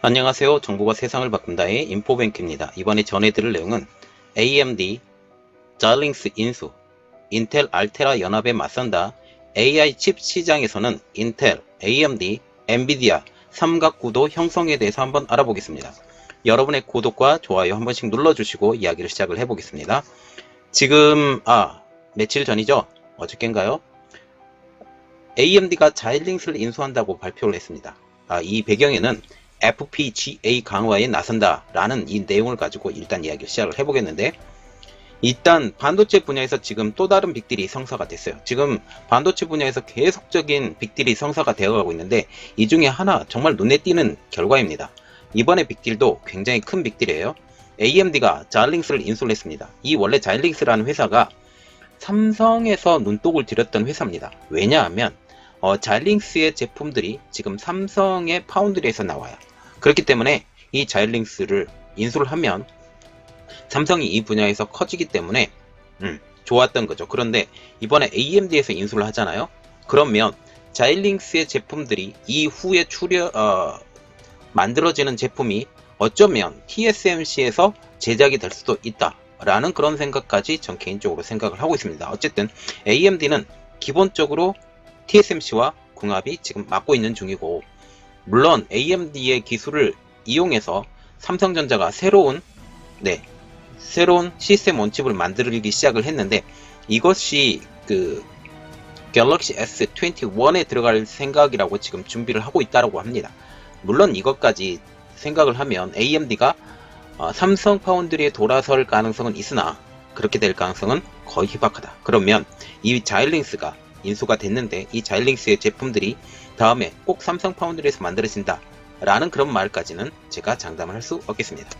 안녕하세요. 정보가 세상을 바꾼다의 인포뱅크입니다. 이번에 전해드릴 내용은 AMD 자일링스 인수, 인텔 알테라 연합에 맞선다. AI 칩 시장에서는 인텔, AMD, 엔비디아 삼각구도 형성에 대해서 한번 알아보겠습니다. 여러분의 구독과 좋아요 한 번씩 눌러주시고 이야기를 시작을 해보겠습니다. 지금 며칠 전이죠? 어저께인가요? AMD가 자일링스를 인수한다고 발표를 했습니다. 이 배경에는 FPGA 강화에 나선다 라는 이 내용을 가지고 일단 이야기를 시작을 해보겠는데, 일단 반도체 분야에서 지금 또 다른 빅딜이 성사가 됐어요. 지금 반도체 분야에서 계속적인 빅딜이 성사가 되어가고 있는데, 이 중에 하나 정말 눈에 띄는 결과입니다. 이번에 빅딜도 굉장히 큰 빅딜이에요. AMD가 자일링스를 인수를 했습니다. 이 원래 자일링스라는 회사가 삼성에서 눈독을 들였던 회사입니다. 왜냐하면 자일링스의 제품들이 지금 삼성의 파운드리에서 나와요. 그렇기 때문에 이 자일링스를 인수를 하면 삼성이 이 분야에서 커지기 때문에 좋았던 거죠. 그런데 이번에 AMD에서 인수를 하잖아요. 그러면 자일링스의 제품들이 이후에 만들어지는 제품이 어쩌면 TSMC에서 제작이 될 수도 있다 라는 그런 생각까지 전 개인적으로 생각을 하고 있습니다. 어쨌든 AMD는 기본적으로 TSMC와 궁합이 지금 맞고 있는 중이고, 물론 AMD의 기술을 이용해서 삼성전자가 새로운 시스템 원칩을 만들기 시작을 했는데, 이것이 그 갤럭시 S21에 들어갈 생각이라고 지금 준비를 하고 있다고 합니다. 물론 이것까지 생각을 하면 AMD가 삼성 파운드리에 돌아설 가능성은 있으나 그렇게 될 가능성은 거의 희박하다. 그러면 이 자일링스가 인수가 됐는데 이 자일링스의 제품들이 다음에 꼭 삼성 파운드리에서 만들어진다 라는 그런 말까지는 제가 장담을 할 수 없겠습니다.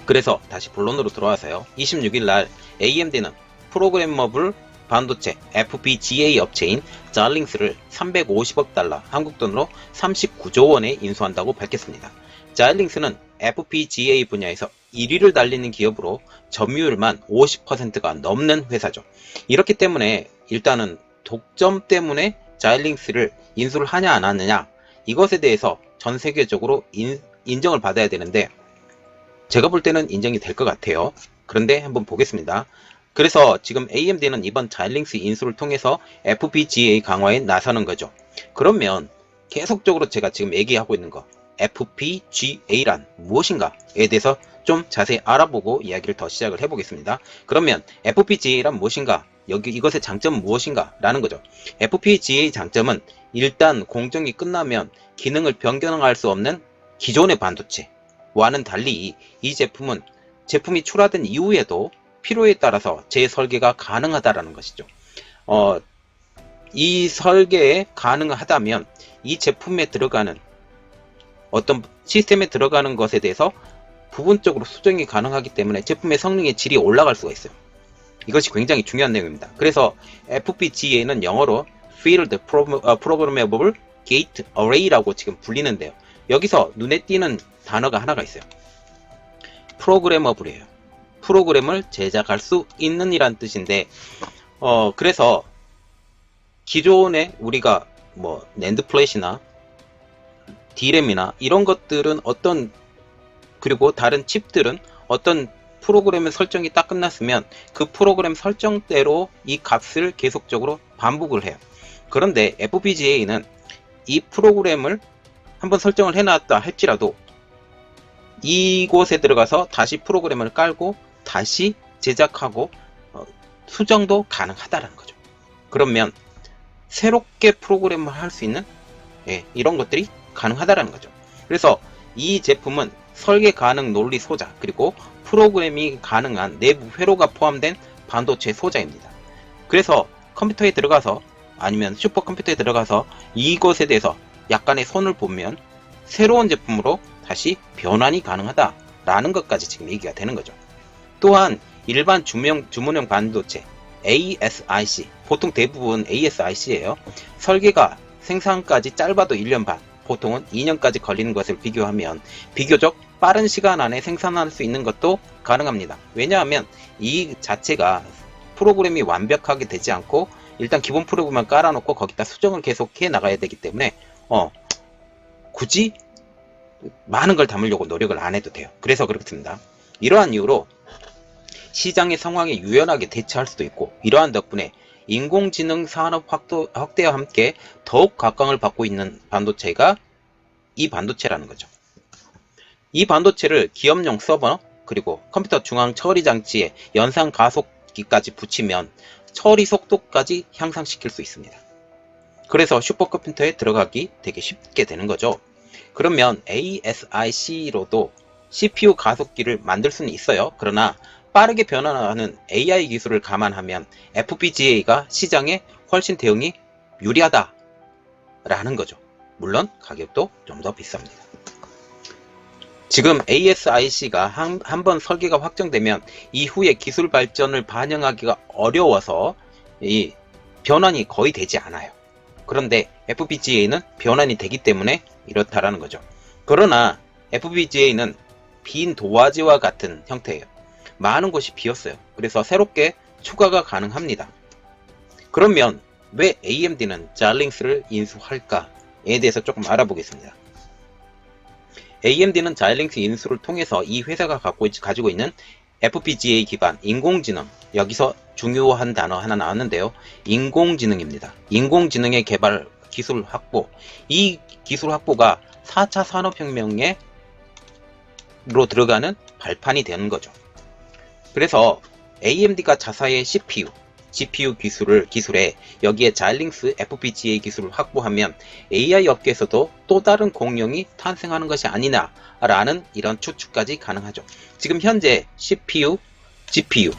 그래서 다시 본론으로 돌아와서요. 26일 날 AMD는 프로그래머블 반도체 FPGA 업체인 자일링스를 350억 달러, 한국 돈으로 39조 원에 인수한다고 밝혔습니다. 자일링스는 FPGA 분야에서 1위를 달리는 기업으로 점유율만 50%가 넘는 회사죠. 이렇기 때문에 일단은 독점 때문에 자일링스를 인수를 하냐 안 하느냐, 이것에 대해서 전 세계적으로 인정을 받아야 되는데, 제가 볼 때는 인정이 될 것 같아요. 그런데 한번 보겠습니다. 그래서 지금 AMD는 이번 자일링스 인수를 통해서 FPGA 강화에 나서는 거죠. 그러면 계속적으로 제가 지금 얘기하고 있는 거, FPGA란 무엇인가에 대해서 좀 자세히 알아보고 이야기를 더 시작을 해보겠습니다. 그러면 FPGA란 무엇인가, 이것의 장점은 무엇인가 라는 거죠. FPGA 장점은 일단 공정이 끝나면 기능을 변경할 수 없는 기존의 반도체와는 달리 이 제품이 출하된 이후에도 필요에 따라서 재설계가 가능하다라는 것이죠. 이 설계에 가능하다면 이 제품에 들어가는 어떤 시스템에 들어가는 것에 대해서 부분적으로 수정이 가능하기 때문에 제품의 성능의 질이 올라갈 수가 있어요. 이것이 굉장히 중요한 내용입니다. 그래서 FPGA는 영어로 Field Programmable Gate Array라고 지금 불리는데요. 여기서 눈에 띄는 단어가 하나가 있어요. 프로그래머블이에요. 프로그램을 제작할 수 있는 이란 뜻인데, 그래서 기존에 우리가 낸드 플랫이나 D램이나 이런 것들은 그리고 다른 칩들은 어떤 프로그램의 설정이 딱 끝났으면 그 프로그램 설정대로 이 값을 계속적으로 반복을 해요. 그런데 FPGA는 이 프로그램을 한번 설정을 해놨다 할지라도 이곳에 들어가서 다시 프로그램을 깔고 다시 제작하고 수정도 가능하다는 거죠. 그러면 새롭게 프로그램을 할 수 있는 이런 것들이 가능하다는 거죠. 그래서 이 제품은 설계 가능 논리 소자, 그리고 프로그래밍이 가능한 내부 회로가 포함된 반도체 소자입니다. 그래서 컴퓨터에 들어가서 아니면 슈퍼컴퓨터에 들어가서 이것에 대해서 약간의 손을 보면 새로운 제품으로 다시 변환이 가능하다라는 것까지 지금 얘기가 되는 거죠. 또한 일반 주문형 반도체 ASIC, 보통 대부분 ASIC예요. 설계가 생산까지 짧아도 1년 반, 보통은 2년까지 걸리는 것을 비교하면 비교적 빠른 시간 안에 생산할 수 있는 것도 가능합니다. 왜냐하면 이 자체가 프로그램이 완벽하게 되지 않고 일단 기본 프로그램만 깔아놓고 거기다 수정을 계속 해 나가야 되기 때문에 굳이 많은 걸 담으려고 노력을 안 해도 돼요. 그래서 그렇습니다. 이러한 이유로 시장의 상황에 유연하게 대처할 수도 있고, 이러한 덕분에 인공지능 산업 확대와 함께 더욱 각광을 받고 있는 반도체가 이 반도체라는 거죠. 이 반도체를 기업용 서버 그리고 컴퓨터 중앙 처리 장치에 연산 가속기까지 붙이면 처리 속도까지 향상시킬 수 있습니다. 그래서 슈퍼컴퓨터에 들어가기 되게 쉽게 되는 거죠. 그러면 ASIC로도 CPU 가속기를 만들 수는 있어요. 그러나 빠르게 변화하는 AI 기술을 감안하면 FPGA가 시장에 훨씬 대응이 유리하다 라는 거죠. 물론 가격도 좀 더 비쌉니다. 지금 ASIC가 한번 설계가 확정되면 이후에 기술 발전을 반영하기가 어려워서 이 변환이 거의 되지 않아요. 그런데 FPGA는 변환이 되기 때문에 이렇다라는 거죠. 그러나 FPGA는 빈 도화지와 같은 형태예요. 많은 곳이 비었어요. 그래서 새롭게 추가가 가능합니다. 그러면 왜 AMD는 자일링스를 인수할까에 대해서 조금 알아보겠습니다. AMD는 자일링스 인수를 통해서 이 회사가 가지고 있는 FPGA 기반 인공지능, 여기서 중요한 단어 하나 나왔는데요. 인공지능입니다. 인공지능의 개발 기술 확보, 이 기술 확보가 4차 산업혁명으로 들어가는 발판이 되는 거죠. 그래서 AMD가 자사의 CPU, GPU 기술에 여기에 자일링스 FPGA 기술을 확보하면 AI 업계에서도 또 다른 공룡이 탄생하는 것이 아니냐라는 이런 추측까지 가능하죠. 지금 현재 CPU, GPU,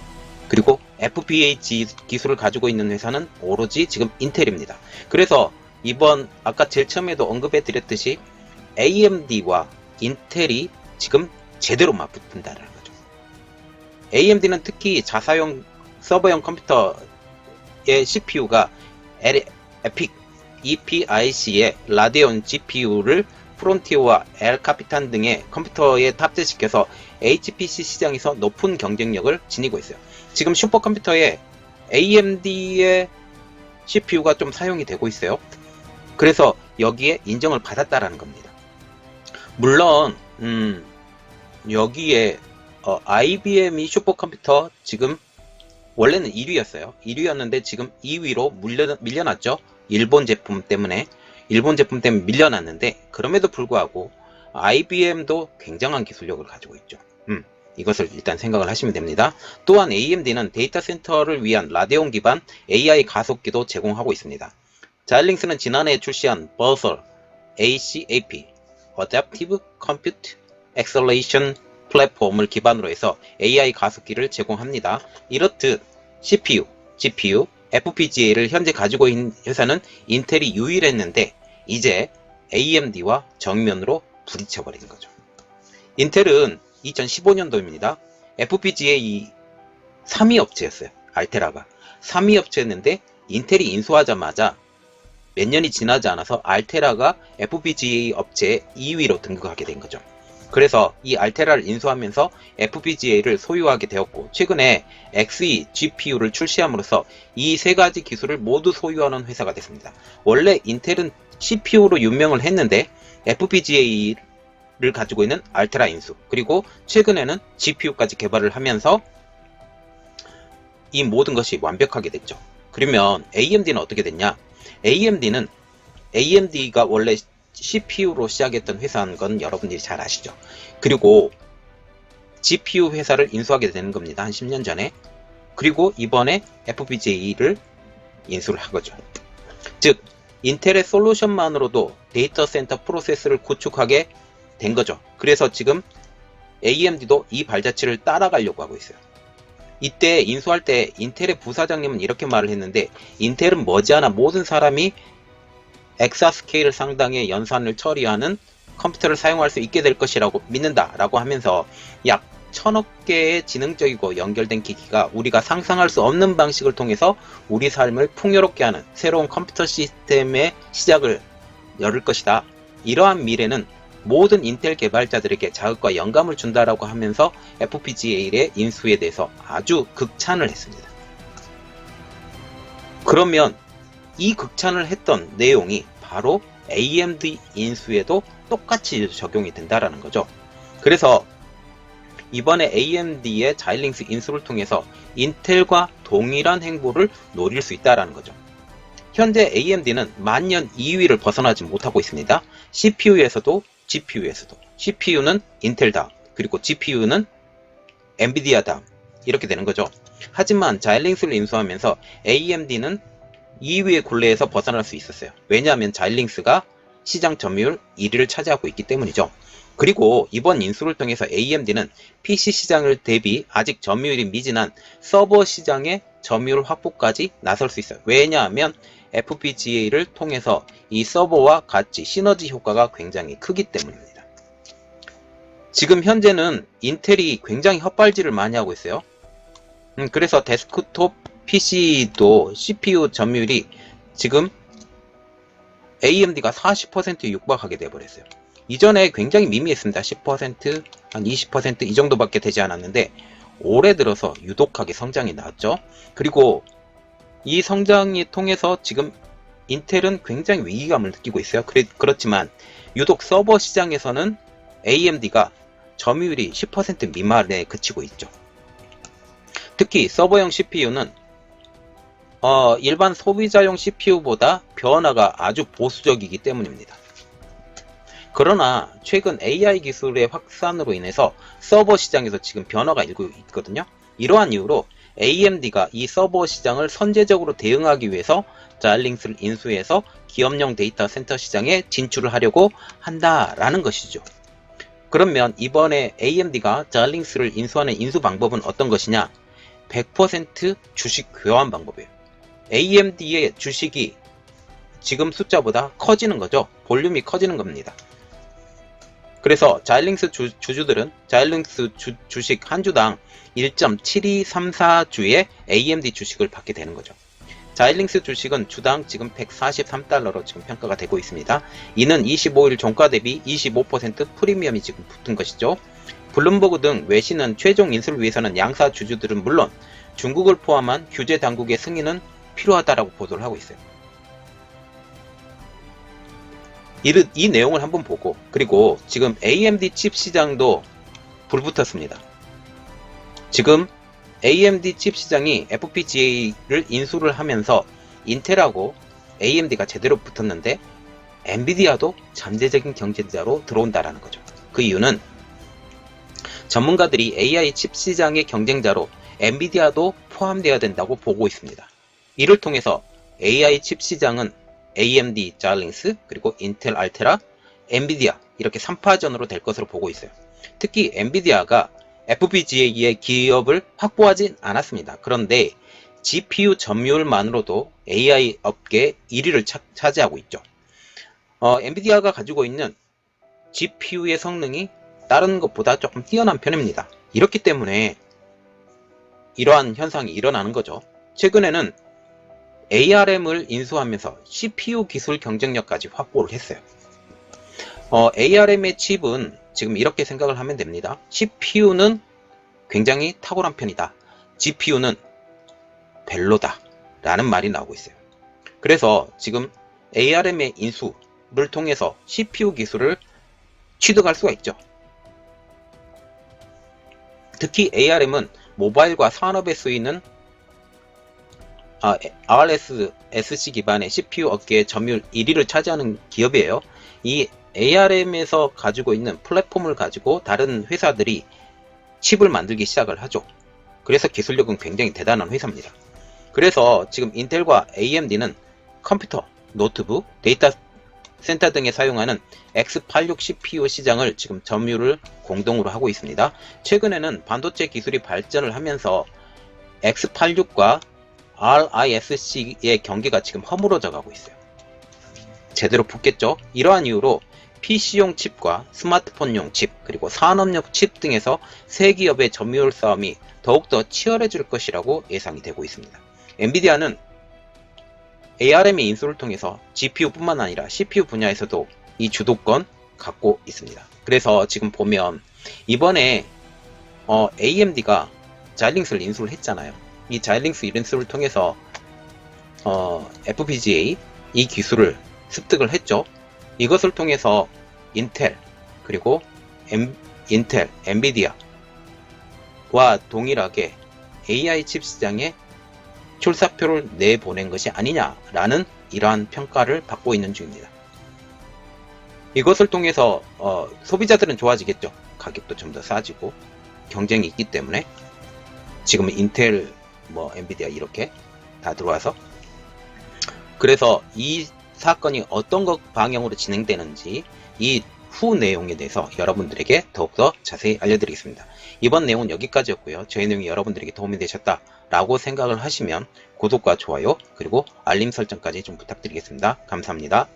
그리고 FPGA 기술을 가지고 있는 회사는 오로지 지금 인텔입니다. 그래서 이번 아까 제일 처음에도 언급해 드렸듯이 AMD와 인텔이 지금 제대로 맞붙는다는 거죠. AMD는 특히 자사용 서버용 컴퓨터의 CPU가 EPIC의 라데온 GPU를 프론티어와 엘카피탄 등의 컴퓨터에 탑재시켜서 HPC 시장에서 높은 경쟁력을 지니고 있어요. 지금 슈퍼컴퓨터에 AMD의 CPU가 좀 사용이 되고 있어요. 그래서 여기에 인정을 받았다라는 겁니다. 물론 여기에 IBM이 슈퍼컴퓨터 지금 원래는 1위였어요. 1위였는데 지금 2위로 밀려났죠. 일본 제품 때문에 밀려났는데, 그럼에도 불구하고 IBM도 굉장한 기술력을 가지고 있죠. 이것을 일단 생각을 하시면 됩니다. 또한 AMD는 데이터 센터를 위한 라데온 기반 AI 가속기도 제공하고 있습니다. 자일링스는 지난해 출시한 버설 ACAP Adaptive Compute Acceleration 플랫폼을 기반으로 해서 AI 가속기를 제공합니다. 이렇듯 CPU, GPU, FPGA를 현재 가지고 있는 회사는 인텔이 유일했는데 이제 AMD와 정면으로 부딪혀버린 거죠. 인텔은 2015년도입니다. FPGA 3위 업체였어요. 알테라가 3위 업체였는데 인텔이 인수하자마자 몇 년이 지나지 않아서 알테라가 FPGA 업체의 2위로 등극하게 된 거죠. 그래서 이 알테라를 인수하면서 FPGA를 소유하게 되었고, 최근에 Xe GPU를 출시함으로써 이 세 가지 기술을 모두 소유하는 회사가 됐습니다. 원래 인텔은 CPU로 유명을 했는데 FPGA를 가지고 있는 알테라 인수, 그리고 최근에는 GPU까지 개발을 하면서 이 모든 것이 완벽하게 됐죠. 그러면 AMD는 어떻게 됐냐? AMD가 원래 CPU로 시작했던 회사인 건 여러분들이 잘 아시죠. 그리고 GPU 회사를 인수하게 되는 겁니다. 한 10년 전에. 그리고 이번에 FPGA를 인수를 한 거죠. 즉 인텔의 솔루션만으로도 데이터 센터 프로세스를 구축하게 된 거죠. 그래서 지금 AMD도 이 발자취를 따라가려고 하고 있어요. 이때 인수할 때 인텔의 부사장님은 이렇게 말을 했는데, 인텔은 머지않아 모든 사람이 엑사스케일 상당의 연산을 처리하는 컴퓨터를 사용할 수 있게 될 것이라고 믿는다 라고 하면서 약 1000억 개의 지능적이고 연결된 기기가 우리가 상상할 수 없는 방식을 통해서 우리 삶을 풍요롭게 하는 새로운 컴퓨터 시스템의 시작을 열을 것이다. 이러한 미래는 모든 인텔 개발자들에게 자극과 영감을 준다라고 하면서 FPGA의 인수에 대해서 아주 극찬을 했습니다. 그러면 이 극찬을 했던 내용이 바로 AMD 인수에도 똑같이 적용이 된다라는 거죠. 그래서 이번에 AMD의 자일링스 인수를 통해서 인텔과 동일한 행보를 노릴 수 있다라는 거죠. 현재 AMD는 만년 2위를 벗어나지 못하고 있습니다. CPU에서도 GPU에서도. CPU는 인텔 다음, 그리고 GPU는 엔비디아 다음, 이렇게 되는 거죠. 하지만 자일링스를 인수하면서 AMD는 2위의 굴레에서 벗어날 수 있었어요. 왜냐하면 자일링스가 시장 점유율 1위를 차지하고 있기 때문이죠. 그리고 이번 인수를 통해서 AMD는 PC 시장을 대비 아직 점유율이 미진한 서버 시장의 점유율 확보까지 나설 수 있어요. 왜냐하면 FPGA를 통해서 이 서버와 같이 시너지 효과가 굉장히 크기 때문입니다. 지금 현재는 인텔이 굉장히 헛발질을 많이 하고 있어요. 그래서 데스크톱 PC도 CPU 점유율이 지금 AMD가 40%에 육박하게 되어버렸어요. 이전에 굉장히 미미했습니다. 10%, 한 20% 이 정도밖에 되지 않았는데 올해 들어서 유독하게 성장이 나왔죠. 그리고 이 성장이 통해서 지금 인텔은 굉장히 위기감을 느끼고 있어요. 그렇지만 유독 서버 시장에서는 AMD가 점유율이 10% 미만에 그치고 있죠. 특히 서버용 CPU는 일반 소비자용 CPU보다 변화가 아주 보수적이기 때문입니다. 그러나 최근 AI 기술의 확산으로 인해서 서버 시장에서 지금 변화가 일고 있거든요. 이러한 이유로 AMD가 이 서버 시장을 선제적으로 대응하기 위해서 자일링스를 인수해서 기업용 데이터 센터 시장에 진출을 하려고 한다라는 것이죠. 그러면 이번에 AMD가 자일링스를 인수하는 인수 방법은 어떤 것이냐? 100% 주식 교환 방법이에요. AMD의 주식이 지금 숫자보다 커지는 거죠. 볼륨이 커지는 겁니다. 그래서 자일링스 주주들은 자일링스 주식 한 주당 1.7234주의 AMD 주식을 받게 되는 거죠. 자일링스 주식은 주당 지금 143달러로 지금 평가가 되고 있습니다. 이는 25일 종가 대비 25% 프리미엄이 지금 붙은 것이죠. 블룸버그 등 외신은 최종 인수를 위해서는 양사 주주들은 물론 중국을 포함한 규제 당국의 승인은 필요하다라고 보도를 하고 있어요. 이 내용을 한번 보고, 그리고 지금 AMD 칩 시장도 불붙었습니다. 지금 AMD 칩 시장이 FPGA를 인수를 하면서 인텔하고 AMD가 제대로 붙었는데 엔비디아도 잠재적인 경쟁자로 들어온다라는 거죠. 그 이유는 전문가들이 AI 칩 시장의 경쟁자로 엔비디아도 포함되어야 된다고 보고 있습니다. 이를 통해서 AI 칩 시장은 AMD 자일링스, 그리고 인텔 알테라, 엔비디아 이렇게 3파전으로 될 것으로 보고 있어요. 특히 엔비디아가 FPGA의 기업을 확보하진 않았습니다. 그런데 GPU 점유율만으로도 AI 업계 1위를 차지하고 있죠. 엔비디아가 가지고 있는 GPU의 성능이 다른 것보다 조금 뛰어난 편입니다. 이렇기 때문에 이러한 현상이 일어나는 거죠. 최근에는 ARM을 인수하면서 CPU 기술 경쟁력까지 확보를 했어요. ARM의 칩은 지금 이렇게 생각을 하면 됩니다. CPU는 굉장히 탁월한 편이다. GPU는 별로다. 라는 말이 나오고 있어요. 그래서 지금 ARM의 인수를 통해서 CPU 기술을 취득할 수가 있죠. 특히 ARM은 모바일과 산업에 쓰이는 RSSC 기반의 CPU 업계의 점유율 1위를 차지하는 기업이에요. 이 ARM에서 가지고 있는 플랫폼을 가지고 다른 회사들이 칩을 만들기 시작을 하죠. 그래서 기술력은 굉장히 대단한 회사입니다. 그래서 지금 인텔과 AMD는 컴퓨터, 노트북, 데이터 센터 등에 사용하는 X86 CPU 시장을 지금 점유를 공동으로 하고 있습니다. 최근에는 반도체 기술이 발전을 하면서 X86과 RISC의 경계가 지금 허물어져 가고 있어요. 제대로 붙겠죠? 이러한 이유로 PC용 칩과 스마트폰용 칩, 그리고 산업용 칩 등에서 세 기업의 점유율 싸움이 더욱더 치열해질 것이라고 예상이 되고 있습니다. 엔비디아는 ARM의 인수를 통해서 GPU뿐만 아니라 CPU 분야에서도 이 주도권 갖고 있습니다. 그래서 지금 보면 이번에 AMD가 자일링스를 인수를 했잖아요. 이 자일링스 인수를 통해서 FPGA 이 기술을 습득을 했죠. 이것을 통해서 인텔 그리고 인텔, 엔비디아와 동일하게 AI 칩 시장에 출사표를 내보낸 것이 아니냐라는 이러한 평가를 받고 있는 중입니다. 이것을 통해서 소비자들은 좋아지겠죠. 가격도 좀 더 싸지고 경쟁이 있기 때문에 지금은 인텔, 엔비디아 이렇게 다 들어와서 그래서 이 사건이 어떤 방향으로 진행되는지 이 후 내용에 대해서 여러분들에게 더욱더 자세히 알려드리겠습니다. 이번 내용은 여기까지였고요. 저희 내용이 여러분들에게 도움이 되셨다라고 생각을 하시면 구독과 좋아요 그리고 알림 설정까지 좀 부탁드리겠습니다. 감사합니다.